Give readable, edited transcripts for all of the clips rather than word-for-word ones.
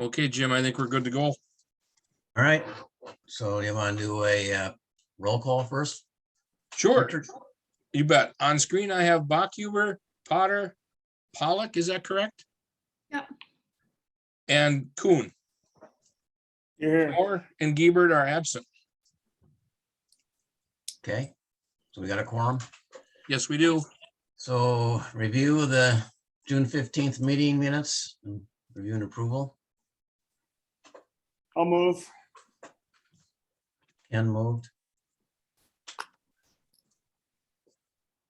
Okay, Jim, I think we're good to go. All right, so you want to do a roll call first? Sure, Richard? you bet. On screen, I have Bachhuber, Potter, Pollock, is that correct? Yep. And Kuhn. Here. Moore and Giebert are absent. Okay, so we got a quorum. Yes, we do. So review the June 15th meeting minutes, review and approval. I'll move. Ken moved.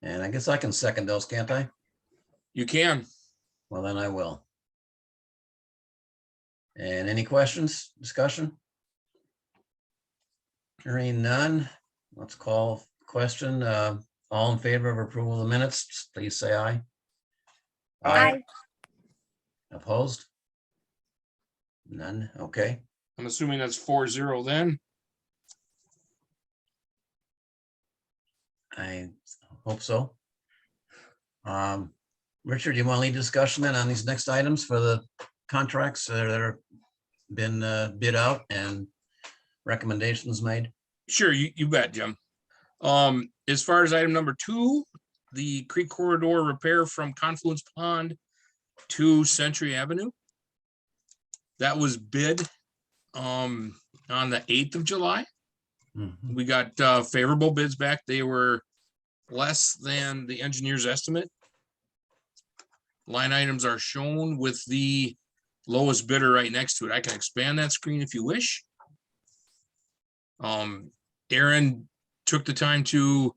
And I guess I can second those, can't I? You can. Well, then I will. And any questions, discussion? Hearing none, let's call question. All in favor of approval of the minutes, please say aye. Aye. Opposed? None, okay. I'm assuming that's 4-0 then. I hope so. Richard, do you want to lead discussion then on these next items for the contracts that are been bid out and recommendations made? Sure, you bet, Jim. As far as item number 2, the creek corridor repair from Confluence Pond to Century Avenue. That was bid on the 8th of July. Mhm. We got favorable bids back. They were less than the engineer's estimate. Line items are shown with the lowest bidder right next to it. I can expand that screen if you wish. Aaron took the time to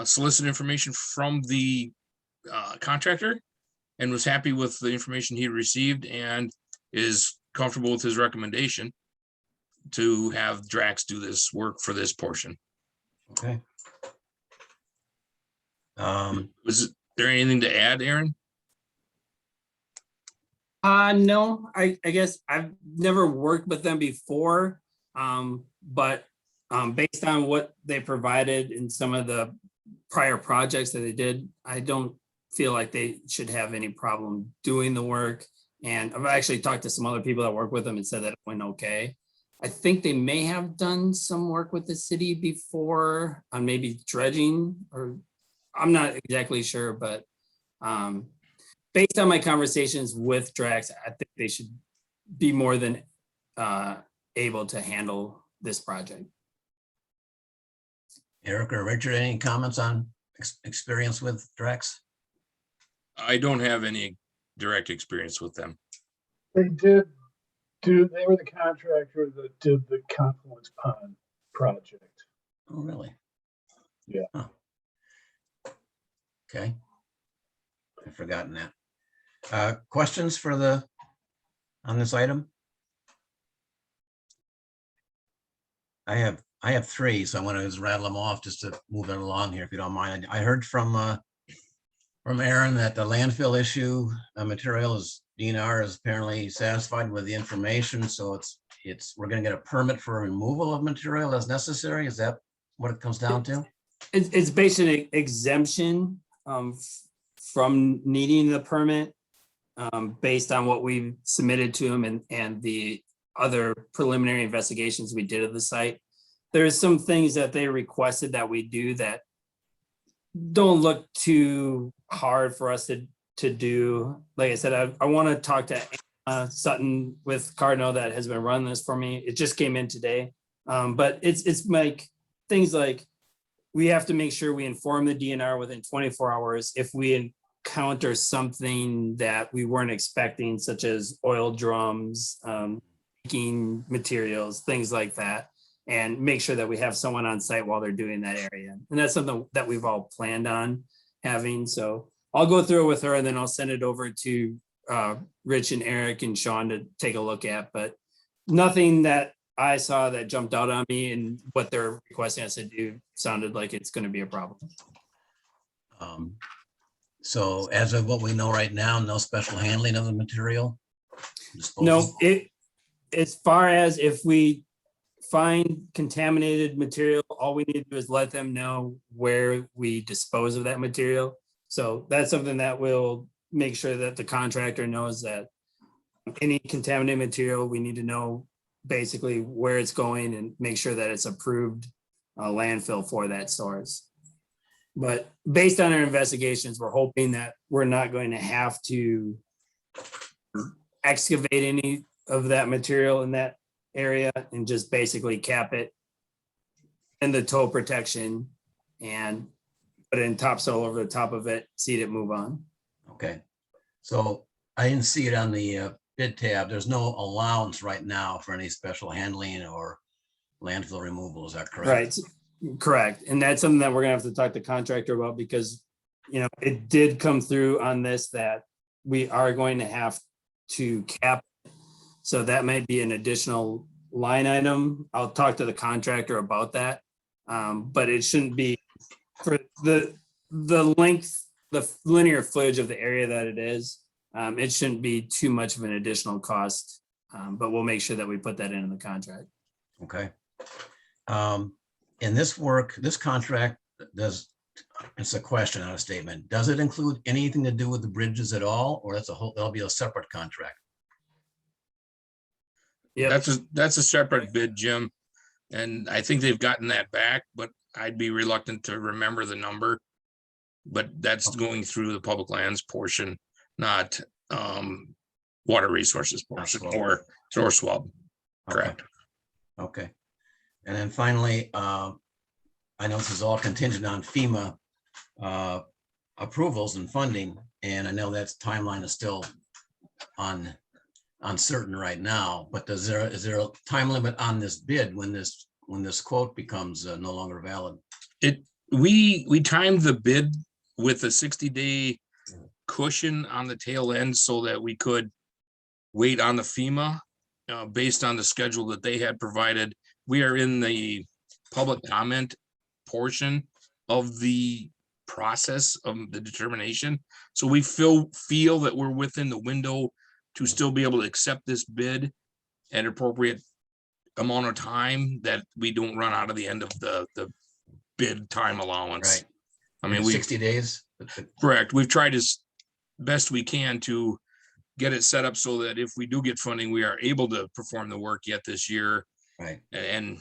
solicit information from the contractor and was happy with the information he received and is comfortable with his recommendation to have Drax do this work for this portion. Okay. Was there anything to add, Aaron? No, I guess I've never worked with them before. But based on what they provided in some of the prior projects that they did, I don't feel like they should have any problem doing the work. And I've actually talked to some other people that work with them and said that it went okay. I think they may have done some work with the city before on maybe dredging, or I'm not exactly sure, but based on my conversations with Drax, I think they should be more than able to handle this project. Eric or Richard, any comments on experience with Drax? I don't have any direct experience with them. They were the contractor that did the Confluence Pond project. Oh, really? Yeah. Huh. Okay. I've forgotten that. Questions for on this item? I have 3, so I want to just rattle them off just to move it along here, if you don't mind. I heard from Aaron that the landfill issue material is DNR is apparently satisfied with the information, so we're going to get a permit for removal of material as necessary. Is that what it comes down to? It's basically an exemption from needing the permit based on what we submitted to them and the other preliminary investigations we did of the site. There's some things that they requested that we do that don't look too hard for us to do. Like I said, I want to talk to Sutton with Cardinal that has been running this for me. It just came in today. But it's like things like we have to make sure we inform the DNR within 24 hours if we encounter something that we weren't expecting, such as oil drums, leaking materials, things like that, and make sure that we have someone on site while they're doing that area. And that's something that we've all planned on having. So I'll go through it with her and then I'll send it over to Rich and Eric and Sean to take a look at, but nothing that I saw that jumped out on me, and what they're requesting us to do sounded like it's going to be a problem. So as of what we know right now, no special handling of the material? No, as far as if we find contaminated material, all we need to do is let them know where we dispose of that material. So that's something that will make sure that the contractor knows that Any contaminated material, we need to know basically where it's going and make sure that it's approved landfill for that source. But based on our investigations, we're hoping that we're not going to have to excavate any of that material in that area and just basically cap it in the toe protection and put in topsoil over the top of it, seed it, move on. Okay, so I didn't see it on the bid tab. There's no allowance right now for any special handling or landfill removal. Is that correct? Right, correct. And that's something that we're gonna have to talk to contractor about because, you know, it did come through on this that we are going to have to cap. So that might be an additional line item. I'll talk to the contractor about that. But it shouldn't be for the length, the linear footage of the area that it is. It shouldn't be too much of an additional cost, but we'll make sure that we put that in the contract. Okay. In this work, this contract does, it's a question, not a statement. Does it include anything to do with the bridges at all, or that's a whole, that'll be a separate contract? Yeah, That's a separate bid, Jim. And I think they've gotten that back, but I'd be reluctant to remember the number. But that's going through the public lands portion, not water resources portion or source swab. Correct. Okay. And then finally, I know this is all contingent on FEMA approvals and funding, and I know that timeline is still uncertain right now, but is there a time limit on this bid when this quote becomes no longer valid? We timed the bid with a 60-day cushion on the tail end so that we could wait on the FEMA based on the schedule that they had provided. We are in the public comment portion of the process of the determination. So we feel that we're within the window to still be able to accept this bid at appropriate amount of time, that we don't run out of the end of the bid time allowance. Right. I mean, 60 days. correct. We've tried as best we can to get it set up so that if we do get funding, we are able to perform the work yet this year. Right. And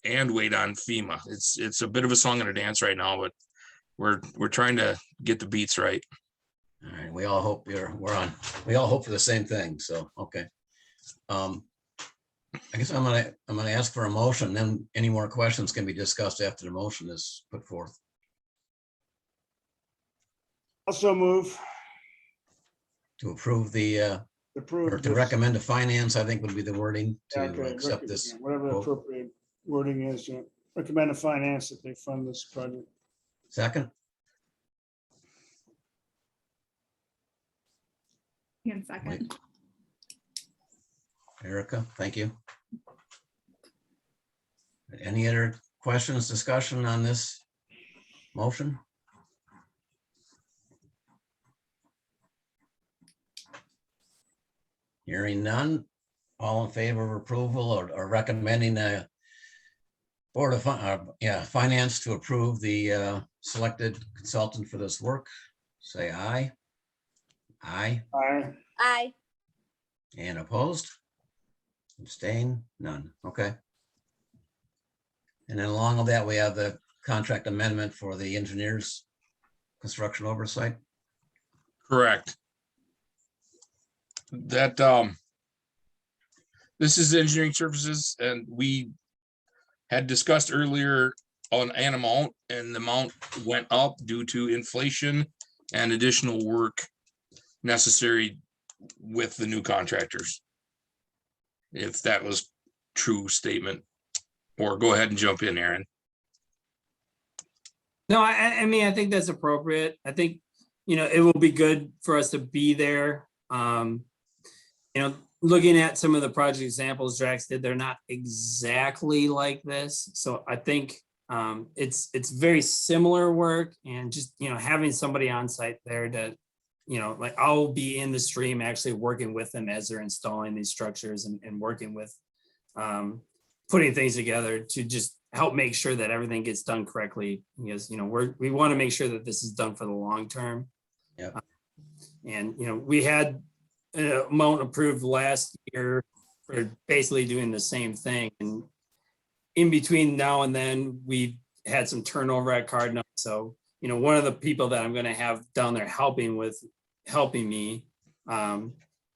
wait on FEMA. It's a bit of a song and a dance right now, but we're trying to get the beats right. All right. We all hope we all hope for the same thing. So, okay. I guess I'm gonna ask for a motion, then any more questions can be discussed after the motion is put forth. Also move To approve the, or approve. to this. recommend to finance, I think would be the wording to Okay, accept this. whatever the quote. appropriate wording is, recommend to finance that they fund this project. Second, And second. Erica, thank you. Any other questions, discussion on this motion? Hearing none, all in favor of approval or recommending the Board of Finance to approve the selected consultant for this work, say aye. Aye. Aye. Aye. And opposed? Abstain? None. Okay. And then along with that, we have the contract amendment for the engineers construction oversight. Correct. That this is engineering services, and we had discussed earlier on an amount, and the amount went up due to inflation and additional work necessary with the new contractors. If that was true statement, or go ahead and jump in, Aaron. No, I mean, I think that's appropriate. I think, you know, it will be good for us to be there. You know, looking at some of the project examples Drax did, they're not exactly like this. So I think it's very similar work, and just, you know, having somebody on site there to, you know, like I'll be in the stream actually working with them as they're installing these structures and working with putting things together to just help make sure that everything gets done correctly, because, you know, we want to make sure that this is done for the long term. Yep. And, you know, we had amount approved last year for basically doing the same thing. And in between now and then, we had some turnover at Cardinal. So, one of the people that I'm going to have down there helping me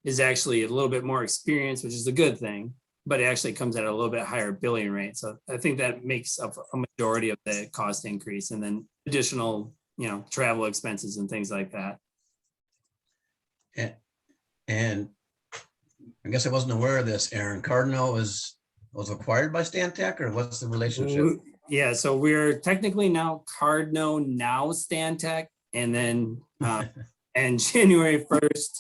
is actually a little bit more experienced, which is a good thing, but it actually comes at a little bit higher billing rate. So I think that makes up a majority of the cost increase, and then additional, travel expenses and things like that. And I guess I wasn't aware of this, Aaron. Cardinal was acquired by Stantec, or what's the relationship? Yeah, so we're technically now Cardno, now Stantec, and then and January 1st,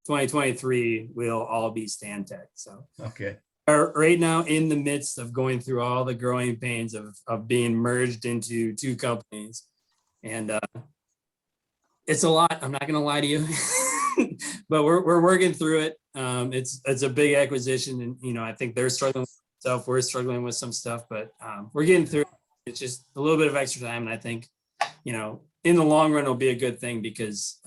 2023, we'll all be Stantec. So Okay, are right now in the midst of going through all the growing pains of being merged into two companies. And it's a lot, I'm not gonna lie to you. But we're working through it. It's a big acquisition, and I think they're struggling with stuff, we're struggling with some stuff, but we're getting through it. It's just a little bit of extra time, and I think in the long run it'll be a good thing, because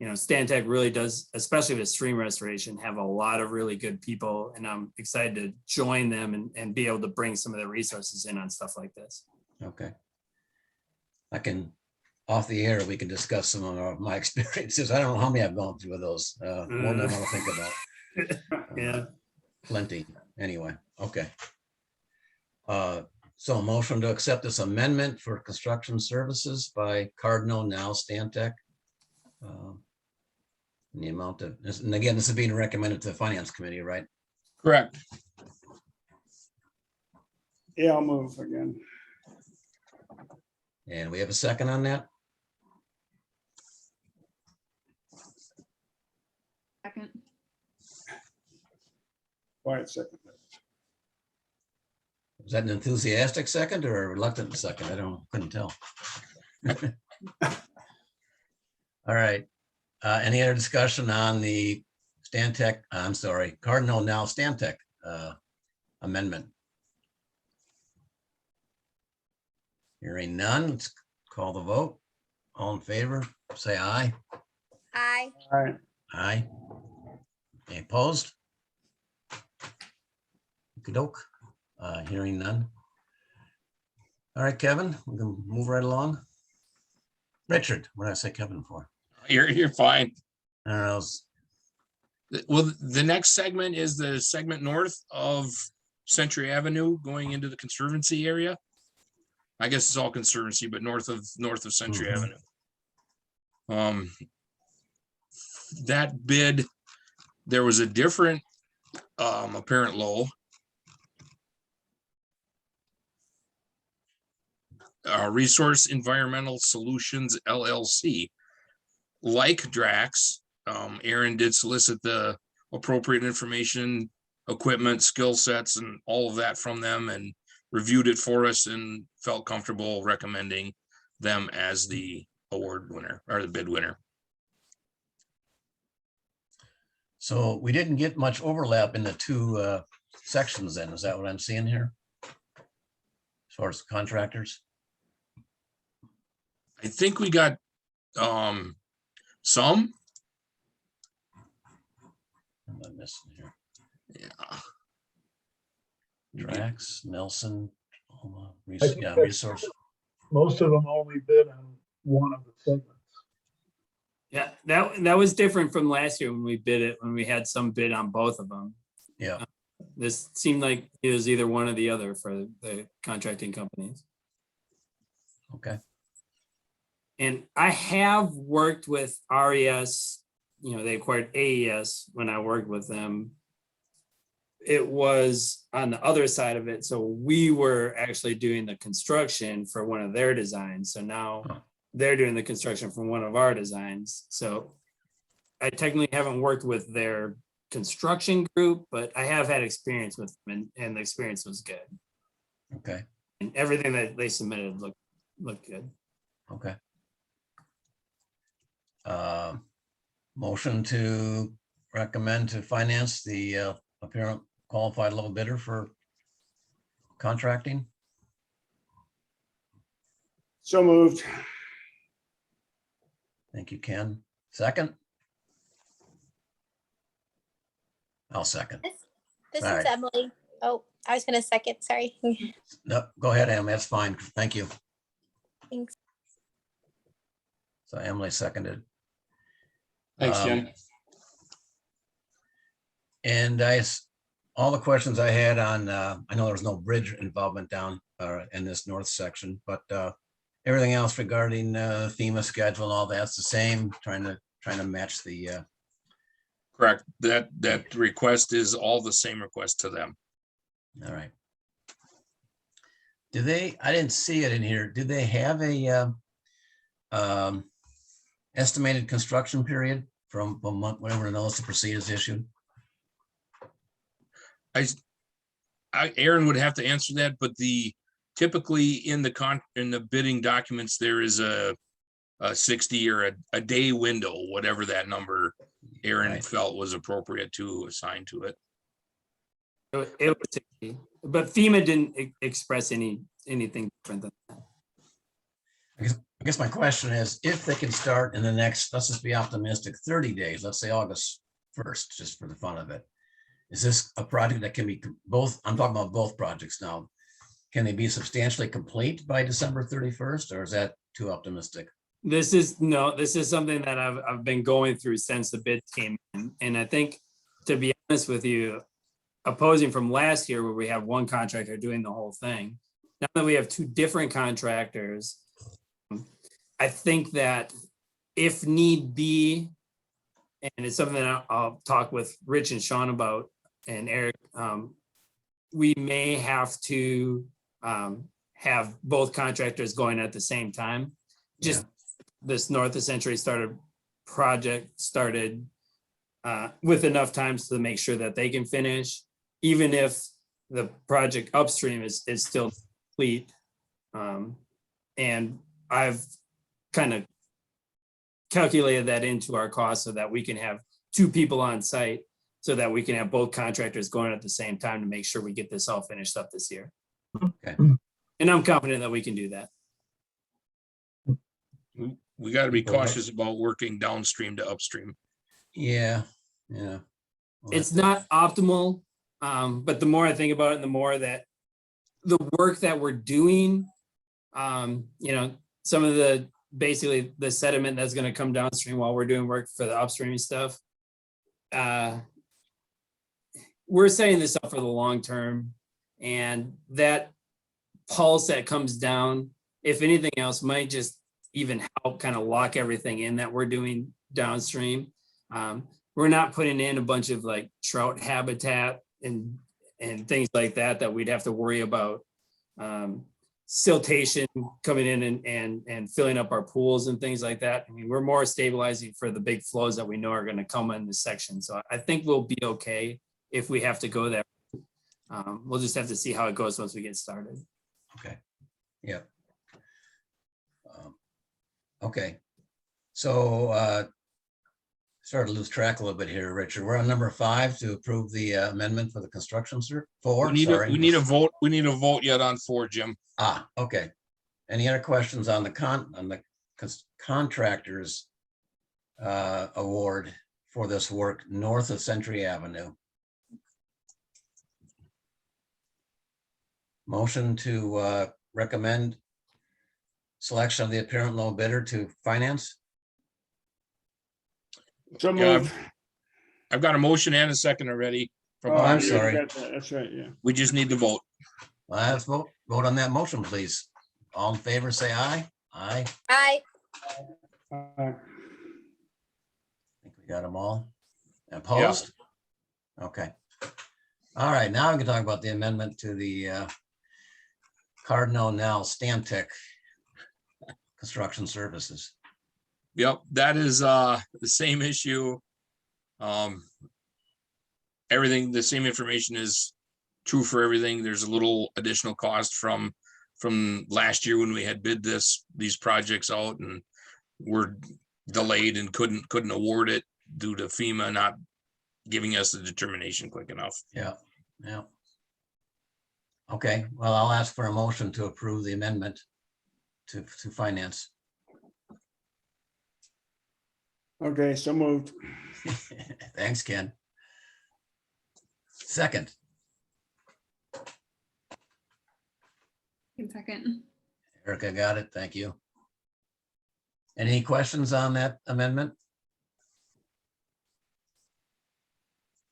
Stantec really does, especially with stream restoration, have a lot of really good people, and I'm excited to join them and be able to bring some of their resources in on stuff like this. okay. I can, off the air, we can discuss some of my experiences. I don't know how many I've gone through with those. One I want to think about. Yeah. Plenty, anyway, okay. So a motion to accept this amendment for construction services by Cardinal, now Stantec. In the amount of, and again, this is being recommended to the Finance Committee, right? Correct. Yeah, I'll move again. And we have a second on that? Second. Quiet second. Was that an enthusiastic second or a reluctant second? Couldn't tell. All right. Any other discussion on the Cardinal, now Stantec amendment? Hearing none, let's call the vote. All in favor, say aye. Aye. All right, Aye. Any opposed? Okey-doke. Hearing none. All right, Kevin, we can move right along. Richard, what did I say Kevin for? You're fine. I don't know. Well, the next segment is the segment north of Century Avenue going into the Conservancy area. I guess it's all Conservancy, but north of Century Mhm. Avenue. That bid, there was a different apparent low. Resource Environmental Solutions LLC. Like Drax, Aaron did solicit the appropriate information, equipment, skill sets, and all of that from them, and reviewed it for us and felt comfortable recommending them as the award winner or the bid winner. So we didn't get much overlap in the two sections then. Is that what I'm seeing here? As far as contractors? I think we got some. What am I missing here? Yeah. Drax, Nelson, I think yeah, that's- resource. Most of them only bid on one of the segments. Yeah, that was different from last year when we had some bid on both of them. Yeah, This seemed like it was either one or the other for the contracting companies. okay. And I have worked with RES, they acquired AES when I worked with them. It was on the other side of it. So we were actually doing the construction for one of their designs. So now they're doing the construction from one of our designs. So I technically haven't worked with their construction group, but I have had experience with them, and the experience was good. Okay, And everything that they submitted looked good. okay. Motion to recommend to finance the apparent qualified level bidder for contracting. so moved. Thank you, Ken. Second, I'll second. This All is right. Emily. Oh, I was gonna second, sorry. No, go ahead, Em, that's fine. Thank you. Thanks. So Emily seconded. Thanks, Um, Ken. And all the questions I had on, I know there was no bridge involvement down in this north section, but everything else regarding FEMA schedule and all that's the same, trying to match the, Correct. That request is all the same request to them. all right. Do they, I didn't see it in here, did they have a estimated construction period from a month, whenever the notice to proceed is issued? Aaron would have to answer that, but typically in the bidding documents, there is a 60 or a day window, whatever that number Aaron Right. felt was appropriate to assign to it. It was 60, but FEMA didn't express anything different than that. I guess my question is, if they can start in the next, let's just be optimistic, 30 days, let's say August 1st, just for the fun of it. Is this a project that can be both, I'm talking about both projects now. Can they be substantially complete by December 31st, or is that too optimistic? This is something that I've been going through since the bids came in. And I think, to be honest with you, opposing from last year where we have one contractor doing the whole thing, now that we have two different contractors, I think that if need be, and it's something that I'll talk with Rich and Sean about, and Eric, we may have to have both contractors going at the same time. Just this North of Century project started with enough times to make sure that they can finish, even if the project upstream is still complete. And I've kind of calculated that into our cost so that we can have two people on site, so that we can have both contractors going at the same time to make sure we get this all finished up this year. Okay. And I'm confident that we can do that. We got to be People, right? cautious about working downstream to upstream. Yeah, yeah. Well, It's not optimal, but the more I think about it, the more that the work that we're doing, some of basically the sediment that's going to come downstream while we're doing work for the upstream stuff. We're setting this up for the long term, and that pulse that comes down, if anything else, might just even help kind of lock everything in that we're doing downstream. We're not putting in a bunch of like trout habitat and things like that we'd have to worry about siltation coming in and filling up our pools and things like that. I mean, we're more stabilizing for the big flows that we know are going to come in this section. So I think we'll be okay if we have to go there. We'll just have to see how it goes once we get started. Okay, yeah. Okay, so started to lose track a little bit here, Richard. We're on number 5 to approve the amendment for the construction, sir. 4, We sorry. need a vote. We need a vote yet on 4, Jim. Okay. Any other questions on the contractors award for this work north of Century Avenue? Motion to recommend selection of the apparent low bidder to finance? So Yeah, moved. I've got a motion and a second already. Oh, From I'm yeah, sorry. you got that. That's right, yeah. We just need to vote. Let's vote on that motion, please. All in favor, say aye. Aye. Aye. I think we got them all. Opposed? Okay. All right, now we can talk about the amendment to the Cardinal Nell Stantec Construction Services. Yep, that is the same issue. Everything, the same information is true for everything. There's a little additional cost from last year when we had bid these projects out and were delayed and couldn't award it due to FEMA not giving us the determination quick enough. Yeah. Okay, well, I'll ask for a motion to approve the amendment to finance. Okay, so moved. Thanks, Ken. Second, In second. Erica got it. Thank you. Any questions on that amendment?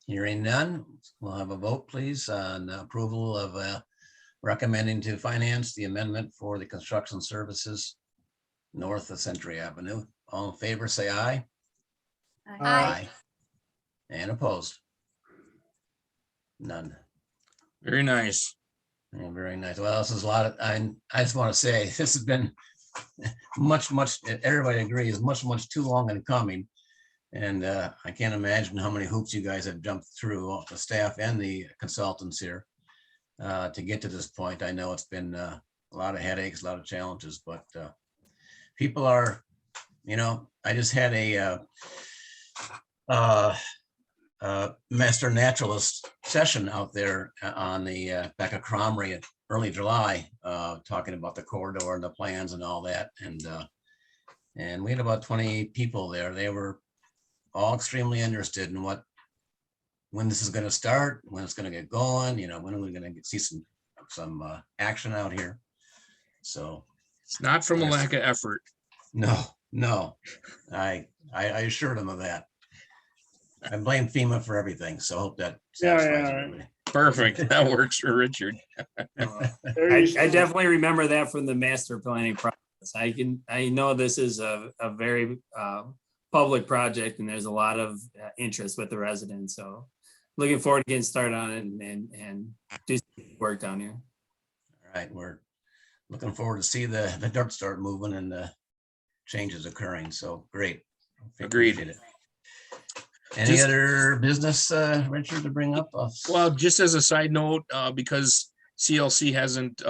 Hearing none, we'll have a vote, please, on approval of recommending to finance the amendment for the construction services north of Century Avenue. All in favor, say aye. Aye. And opposed? None. Very nice. Yeah, very nice. Well, this is a lot of, I just want to say, this has been much, everybody agrees, much too long in coming. And I can't imagine how many hoops you guys have jumped through, all the staff and the consultants here, to get to this point. I know it's been a lot of headaches, a lot of challenges, but people are, I just had a master naturalist session out there on the back of Cromrie in early July, talking about the corridor and the plans and all that. And we had about 20 people there. They were all extremely interested in when this is going to start, when it's going to get going, when are we going to see some action out here? So It's not from a lack of effort. no, I assured them of that. I blame FEMA for everything, so I hope that satisfies yeah, everybody. Perfect. That works for Richard. I definitely remember that from the master planning process. I know this is a very public project and there's a lot of interest with the residents. So looking forward to getting started on it and do some work down here. All right, we're looking forward to see the dirt start moving and the changes occurring. So great. Agreed. Appreciate it. Any other business, Richard, to bring up? Well, just as a side note, because CLC hasn't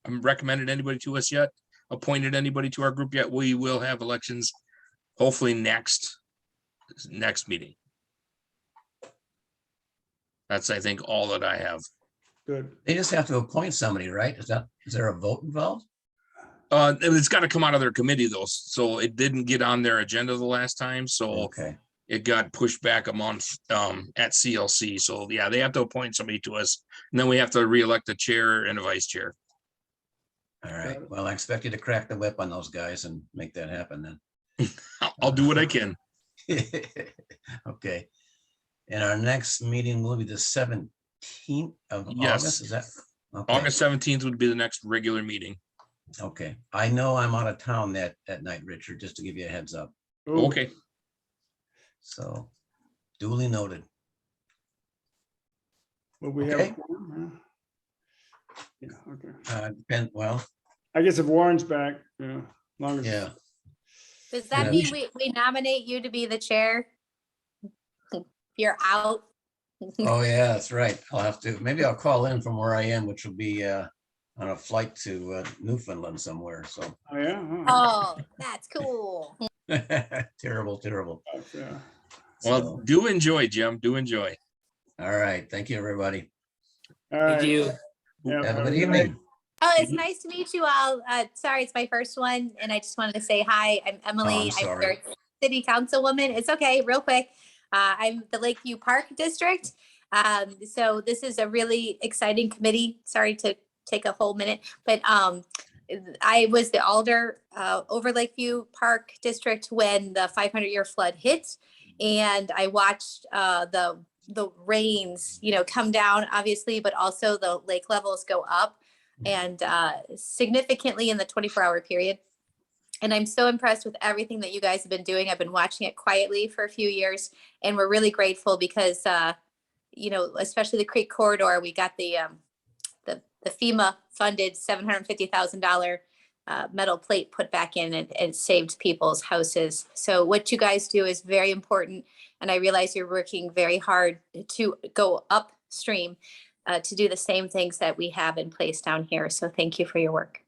recommended anybody to us yet, appointed anybody to our group yet, we will have elections hopefully next meeting. That's, I think, all that I have. Good. They just have to appoint somebody, right? Is there a vote involved? It's got to come out of their committee though, so it didn't get on their agenda the last time, so Okay, it got pushed back a month at CLC. So yeah, they have to appoint somebody to us, and then we have to reelect a chair and a vice chair. all right. Well, I expect you to crack the whip on those guys and make that happen then. I'll do what I can. Okay. And our next meeting will be the 17th of Yes. August, is that? Okay. August 17th would be the next regular meeting. Okay, I know I'm out of town that night, Richard, just to give you a heads up. Ooh, Okay, So duly noted. will we have? Okay. a quorum, huh? Yeah, okay. Well, I guess if Warren's back, long as. yeah, Does that Yeah. mean we nominate you to be the chair? If you're out. oh yeah, that's right. Maybe I'll call in from where I am, which will be on a flight to Newfoundland somewhere, so. Oh, yeah. Oh, that's cool. Terrible. Yeah. well, So, do enjoy, Jim. Do enjoy. all right, thank you, everybody. All Thank right. you. Yeah, Have a good night. evening. Oh, it's nice to meet you all. Sorry, it's my first one, and I just wanted to say hi. I'm Emily. I'm sorry. your city councilwoman. It's okay, real quick. I'm the Lakeview Park District. So this is a really exciting committee. Sorry to take a whole minute, but I was the alder over Lakeview Park District when the 500-year flood hit, and I watched the rains, come down, obviously, but also the lake levels go up and significantly in the 24-hour period. And I'm so impressed with everything that you guys have been doing. I've been watching it quietly for a few years, and we're really grateful because, especially the Creek Corridor, we got the FEMA funded $750,000 metal plate put back in, and it saved people's houses. So what you guys do is very important. And I realize you're working very hard to go upstream to do the same things that we have in place down here. So thank you for your work.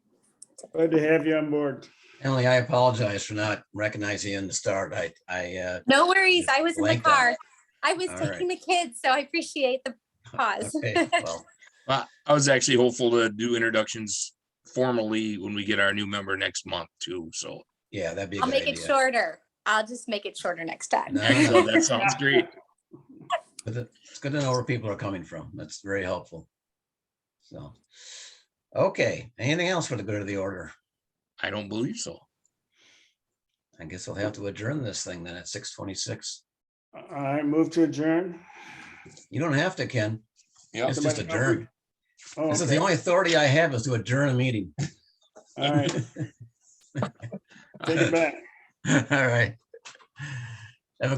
Glad to have you on board. Emily, I apologize for not recognizing you in the start. I No worries. I was in the blanked on car. it. I was All taking the kids, so I appreciate the pause. Okay, well, I was actually hopeful to do introductions formally when we get our new member next month too. So yeah, that'd be a I'll good make it idea. shorter. I'll just make it shorter next time. No, excellent. That sounds great. But it's good to know where people are coming from. That's very helpful. So, okay, anything else for the good of the order? I don't believe so. I guess we'll have to adjourn this thing then at 6:26. All right, move to adjourn. You don't have to, Ken. Yeah. It's just Somebody- adjourn. Oh, This is the okay. only authority I have is to adjourn a meeting. All right, take it back. All right.